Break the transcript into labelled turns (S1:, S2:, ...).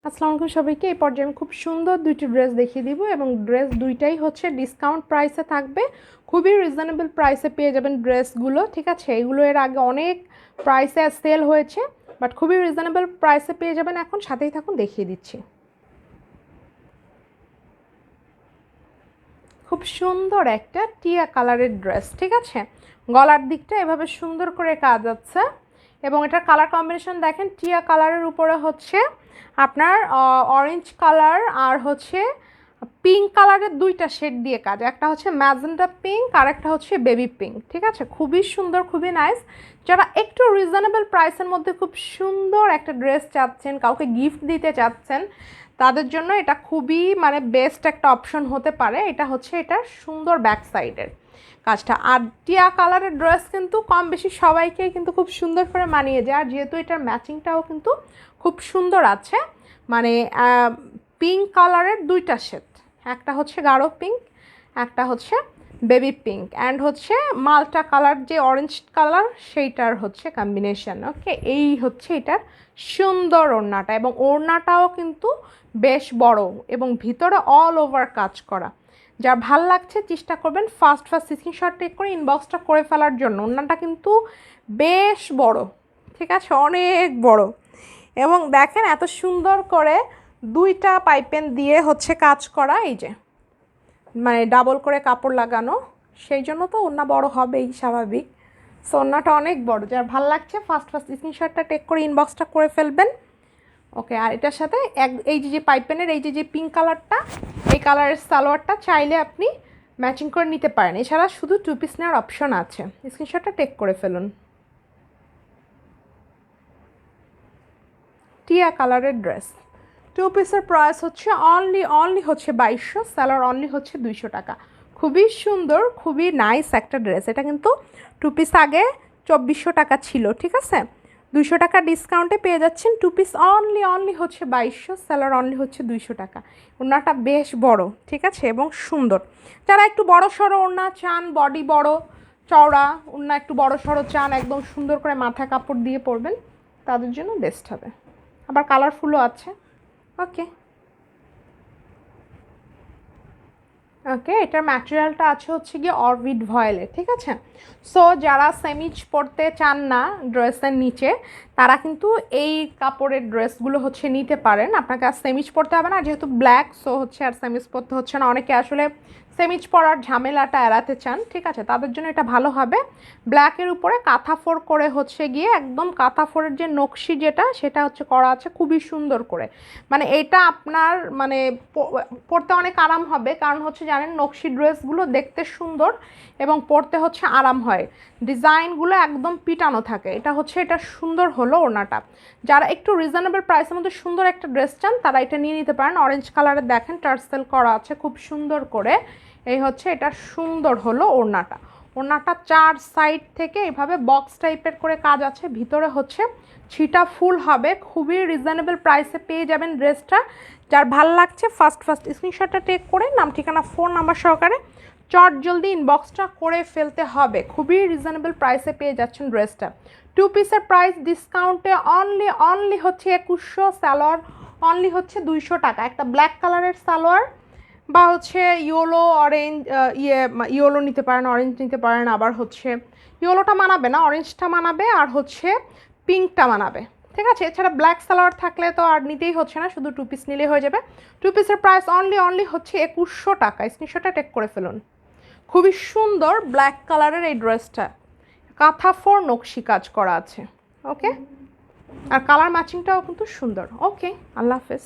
S1: আসসালামু আলাইকুম সবাইকে। এই পর্যায়ে আমি খুব সুন্দর দুইটি ড্রেস দেখিয়ে দিব এবং ড্রেস দুইটাই হচ্ছে ডিসকাউন্ট প্রাইসে থাকবে। খুবই রিজনেবল প্রাইসে পেয়ে যাবেন ড্রেসগুলো, ঠিক আছে। এগুলো এর আগে অনেক প্রাইসে সেল হয়েছে, বাট খুবই রিজনেবল প্রাইসে পেয়ে যাবেন। এখন সাথেই থাকুন, দেখিয়ে দিচ্ছি। খুব সুন্দর একটা টিয়া কালারের ড্রেস, ঠিক আছে। গলার দিকটা এভাবে সুন্দর করে কাজ আছে এবং এটার কালার কম্বিনেশন দেখেন, টিয়া কালারের উপরে হচ্ছে আপনার অরেঞ্জ কালার আর হচ্ছে পিঙ্ক কালারের দুইটা শেড দিয়ে কাজ। একটা হচ্ছে ম্যাজেন্টা পিঙ্ক আর একটা হচ্ছে বেবি পিঙ্ক, ঠিক আছে। খুবই সুন্দর, খুবই নাইস। যারা একটু রিজনেবল প্রাইসের মধ্যে খুব সুন্দর একটা ড্রেস চাচ্ছেন, কাউকে গিফট দিতে চাচ্ছেন, তাদের জন্য এটা খুবই বেস্ট একটা অপশন হতে পারে। এটা হচ্ছে এটার সুন্দর ব্যাক সাইডের কাজটা। আর টিয়া কালারের ড্রেস কিন্তু কম বেশি সবাইকেই কিন্তু খুব সুন্দর করে মানিয়ে যায়। আর যেহেতু এটার ম্যাচিংটাও কিন্তু খুব সুন্দর আছে, পিঙ্ক কালারের দুইটা শেড, একটা হচ্ছে গাঢ় পিঙ্ক, একটা হচ্ছে বেবি পিঙ্ক, অ্যান্ড হচ্ছে মাল্টা কালার যে অরেঞ্জ কালার সেইটার হচ্ছে কম্বিনেশন। ওকে, এই হচ্ছে এটার সুন্দর ওড়নাটা, এবং ওড়নাটাও কিন্তু বেশ বড় এবং ভিতরে অল ওভার কাজ করা। যার ভাল লাগছে চেষ্টা করবেন ফার্স্ট স্ক্রিনশট টেক করে ইনবক্সটা করে ফেলার জন্য। ওড়নাটা কিন্তু বেশ বড়, ঠিক আছে, অনেক বড়। এবং দেখেন এত সুন্দর করে দুইটা পাইপেন দিয়ে হচ্ছে কাজ করা, এই যে ডাবল করে কাপড় লাগানো, সেই জন্য তো ওড়না বড় হবেই, স্বাভাবিক। সো ওড়নাটা অনেক বড়। যার ভাল লাগছে ফার্স্ট স্ক্রিনশটটা টেক করে ইনবক্সটা করে ফেলবেন। ওকে, আর এটার সাথে এই যে পাইপেনের এই যে পিঙ্ক কালারটা, এই কালারের সালোয়ারটা চাইলে আপনি ম্যাচিং করে নিতে পারেন। এছাড়া শুধু 2 পিস নেওয়ার অপশন আছে। স্ক্রিনশটটা টেক করে ফেলুন। টিয়া কালারের ড্রেস, 2 পিসের প্রাইস হচ্ছে অনলি হচ্ছে 2200, স্যালোয়ার অনলি হচ্ছে 200 টাকা। খুবই সুন্দর, খুবই নাইস একটা ড্রেস। এটা কিন্তু 2 পিস আগে 2400 টাকা ছিল, ঠিক আছে। 200 টাকা ডিসকাউন্টে পেয়ে যাচ্ছেন 2 পিস অনলি হচ্ছে 2200, স্যালোয়ার অনলি হচ্ছে 200 টাকা। ওড়নাটা বেশ বড়, ঠিক আছে, এবং সুন্দর। যারা একটু বড় সড়ো ওড়না চান, বডি বড় চওড়া ওড়না একটু বড় সড়ো চান, একদম সুন্দর করে মাথায় কাপড় দিয়ে পরবেন, তাদের জন্য বেস্ট হবে। আবার কালারফুলও আছে। ওকে ওকে, এটার ম্যাটেরিয়ালটা আছে হচ্ছে গিয়ে অরবিট ভয়েলের, ঠিক আছে। সো যারা সেমিজ পরতে চান না ড্রেসের নিচে, তারা কিন্তু এই কাপড়ের ড্রেসগুলো হচ্ছে নিতে পারেন। আপনাকে আর সেমিজ পরতে হবে না, যেহেতু ব্ল্যাক, সো হচ্ছে আর সেমিজ পরতে হচ্ছে না। অনেকে আসলে সেমিজ পরার ঝামেলাটা এড়াতে চান, ঠিক আছে, তাদের জন্য এটা ভালো হবে। ব্ল্যাকের উপরে কাঁথা ফোর করে হচ্ছে গিয়ে একদম কাঁথা ফোরের যে নকশি যেটা, সেটা হচ্ছে করা আছে খুবই সুন্দর করে। এটা আপনার পরতে অনেক আরাম হবে, কারণ হচ্ছে জানেন নকশি ড্রেসগুলো দেখতে সুন্দর এবং পরতে হচ্ছে আরাম হয়। ডিজাইনগুলো একদম পিটানো থাকে। এটা হচ্ছে এটা সুন্দর হলো ওড়নাটা। যারা একটু রিজনেবল প্রাইসের মধ্যে সুন্দর একটা ড্রেস চান, তারা এটা নিয়ে নিতে পারেন। অরেঞ্জ কালারের দেখেন টার্সেল করা আছে খুব সুন্দর করে। এই হচ্ছে এটা সুন্দর হলো ওড়নাটা। ওড়নাটা 4 সাইড থেকে এভাবে বক্স টাইপের করে কাজ আছে, ভিতরে হচ্ছে ছিটা ফুল হবে। খুবই রিজনেবল প্রাইসে পেয়ে যাবেন ড্রেসটা। যার ভাল লাগছে ফার্স্ট স্ক্রিনশটটা টেক করে নাম ঠিকানা ফোন নাম্বার সহকারে চট জলদি ইনবক্সটা করে ফেলতে হবে। খুবই রিজনেবল প্রাইসে পেয়ে যাচ্ছেন ড্রেসটা। 2 পিসের প্রাইস ডিসকাউন্টে অনলি হচ্ছে 2100, সালোয়ার অনলি হচ্ছে 200 টাকা। একটা ব্ল্যাক কালারের সালোয়ার বা হচ্ছে ইয়েলো অরেঞ্জ, ইয়েলো নিতে পারেন, অরেঞ্জ নিতে পারেন, আবার হচ্ছে ইয়েলোটা মানাবে না, অরেঞ্জটা মানাবে, আর হচ্ছে পিঙ্কটা মানাবে, ঠিক আছে। এছাড়া ব্ল্যাক সালোয়ার থাকলে তো আর নিতেই হচ্ছে না, শুধু 2 পিস নিলেই হয়ে যাবে। 2 পিসের প্রাইস অনলি হচ্ছে 2100 টাকা। স্ক্রিনশটটা টেক করে ফেলুন। খুবই সুন্দর ব্ল্যাক কালারের এই ড্রেসটা, কাঁথা ফোর নকশি কাজ করা আছে। ওকে, আর কালার ম্যাচিংটাও কিন্তু সুন্দর। ওকে, আল্লাহ হাফেজ।